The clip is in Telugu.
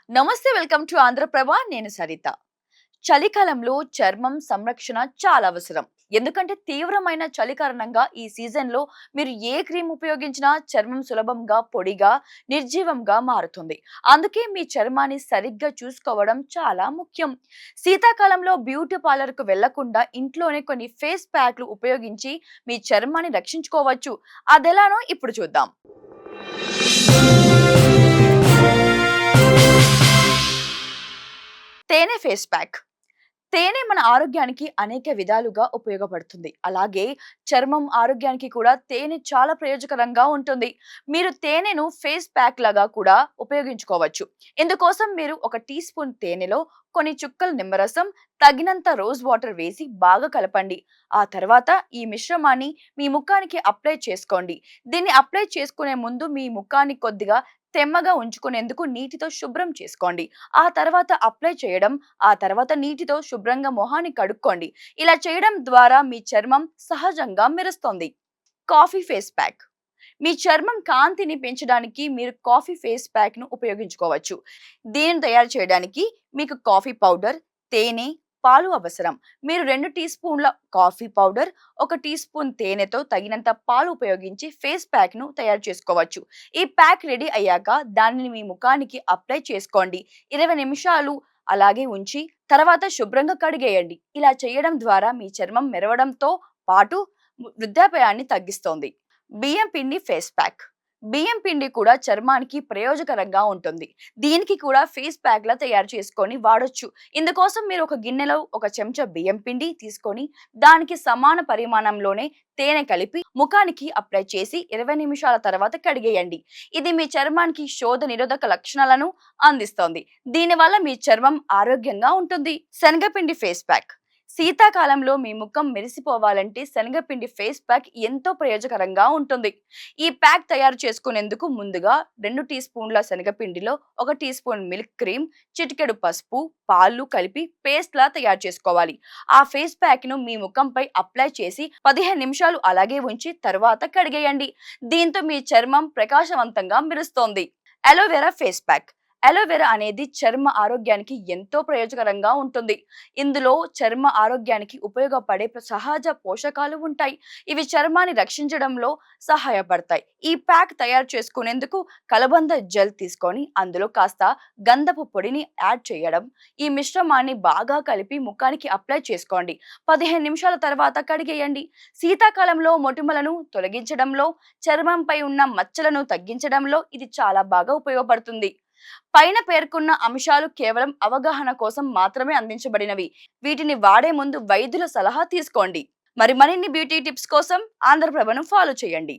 నమస్తే, వెల్కమ్ టు ఆంధ్రప్రభ. నేను సరిత. చలికాలంలో చర్మం సంరక్షణ చాలా అవసరం. ఎందుకంటే తీవ్రమైన చలి కారణంగా ఈ సీజన్లో మీరు ఏ క్రీమ్ ఉపయోగించినా చర్మం సులభంగా పొడిగా నిర్జీవంగా మారుతుంది. అందుకే మీ చర్మాన్ని సరిగ్గా చూసుకోవడం చాలా ముఖ్యం. శీతాకాలంలో బ్యూటీ పార్లర్కు వెళ్లకుండా ఇంట్లోనే కొన్ని ఫేస్ ప్యాక్లు ఉపయోగించి మీ చర్మాన్ని రక్షించుకోవచ్చు. అదెలానో ఇప్పుడు చూద్దాం. తేనె ఫేస్ ప్యాక్. తేనె మన ఆరోగ్యానికి అనేక విధాలుగా ఉపయోగపడుతుంది. అలాగే చర్మం ఆరోగ్యానికి కూడా తేనె చాలా ప్రయోజకరంగా ఉంటుంది. మీరు తేనెను ఫేస్ ప్యాక్ లాగా కూడా ఉపయోగించుకోవచ్చు. ఇందుకోసం మీరు ఒక టీ స్పూన్ తేనెలో కొన్ని చుక్కల నిమ్మరసం, తగినంత రోజ్ వాటర్ వేసి బాగా కలపండి. ఆ తర్వాత ఈ మిశ్రమాన్ని మీ ముఖానికి అప్లై చేసుకోండి. దీన్ని అప్లై చేసుకునే ముందు మీ ముఖాన్ని కొద్దిగా తెమ్మగా ఉంచుకునేందుకు నీటితో శుభ్రం చేసుకోండి. ఆ తర్వాత అప్లై చేయడం, ఆ తర్వాత నీటితో శుభ్రంగా మొహాన్ని కడుక్కోండి. ఇలా చేయడం ద్వారా మీ చర్మం సహజంగా మెరుస్తుంది. Coffee face pack. మీ చర్మం కాంతిని పెంచడానికి మీరు కాఫీ ఫేస్ ప్యాక్ ను ఉపయోగించుకోవచ్చు. దీనిని తయారు చేయడానికి మీకు కాఫీ పౌడర్, తేనె, పాలు అవసరం. మీరు 2 టీ స్పూన్ల కాఫీ పౌడర్, 1 టీ స్పూన్ తేనెతో తగినంత పాలు ఉపయోగించి ఫేస్ ప్యాక్ ను తయారు చేసుకోవచ్చు. ఈ ప్యాక్ రెడీ అయ్యాక దానిని మీ ముఖానికి అప్లై చేసుకోండి. 20 నిమిషాలు అలాగే ఉంచి తర్వాత శుభ్రంగా కడిగేయండి. ఇలా చేయడం ద్వారా మీ చర్మం మెరవడంతో పాటు వృద్ధాప్యాన్ని తగ్గిస్తోంది. బియ్యం పిండి ఫేస్ ప్యాక్. బియ్యం పిండి కూడా చర్మానికి ప్రయోజకరంగా ఉంటుంది. దీనికి కూడా ఫేస్ ప్యాక్ లా తయారు చేసుకొని వాడొచ్చు. ఇందుకోసం మీరు ఒక గిన్నెలో 1 చెంచా బియ్యం పిండి తీసుకొని దానికి సమాన పరిమాణంలోనే తేనె కలిపి ముఖానికి అప్లై చేసి 20 నిమిషాల తర్వాత కడిగేయండి. ఇది మీ చర్మానికి శోధ నిరోధక లక్షణాలను అందిస్తోంది. దీనివల్ల మీ చర్మం ఆరోగ్యంగా ఉంటుంది. శనగపిండి ఫేస్ ప్యాక్. శీతాకాలంలో మీ ముఖం మెరిసిపోవాలంటే శనగపిండి ఫేస్ ప్యాక్ ఎంతో ప్రయోజకరంగా ఉంటుంది. ఈ ప్యాక్ తయారు చేసుకునేందుకు ముందుగా 2 టీ స్పూన్ల శనగపిండిలో 1 టీ స్పూన్ మిల్క్ క్రీమ్, చిటికెడు పసుపు, పాలు కలిపి పేస్ట్ లా తయారు చేసుకోవాలి. ఆ ఫేస్ ప్యాక్ ను మీ ముఖంపై అప్లై చేసి 15 నిమిషాలు అలాగే ఉంచి తర్వాత కడిగేయండి. దీంతో మీ చర్మం ప్రకాశవంతంగా మెరుస్తోంది. Aloe vera face pack. అలోవెరా అనేది చర్మ ఆరోగ్యానికి ఎంతో ప్రయోజకరంగా ఉంటుంది. ఇందులో చర్మ ఆరోగ్యానికి ఉపయోగపడే సహజ పోషకాలు ఉంటాయి. ఇవి చర్మాన్ని రక్షించడంలో సహాయపడతాయి. ఈ ప్యాక్ తయారు చేసుకునేందుకు కలబంద జెల్ తీసుకొని అందులో కాస్త గంధపు పొడిని యాడ్ చేయడం. ఈ మిశ్రమాన్ని బాగా కలిపి ముఖానికి అప్లై చేసుకోండి. 15 నిమిషాల తర్వాత కడిగేయండి. శీతాకాలంలో మొటిమలను తొలగించడంలో, చర్మంపై ఉన్న మచ్చలను తగ్గించడంలో ఇది చాలా బాగా ఉపయోగపడుతుంది. పైన పేర్కొన్న అంశాలు కేవలం అవగాహన కోసం మాత్రమే అందించబడినవి. వీటిని వాడే ముందు వైద్యుల సలహా తీసుకోండి. మరిన్ని బ్యూటీ టిప్స్ కోసం ఆంధ్రప్రభను ఫాలో చేయండి.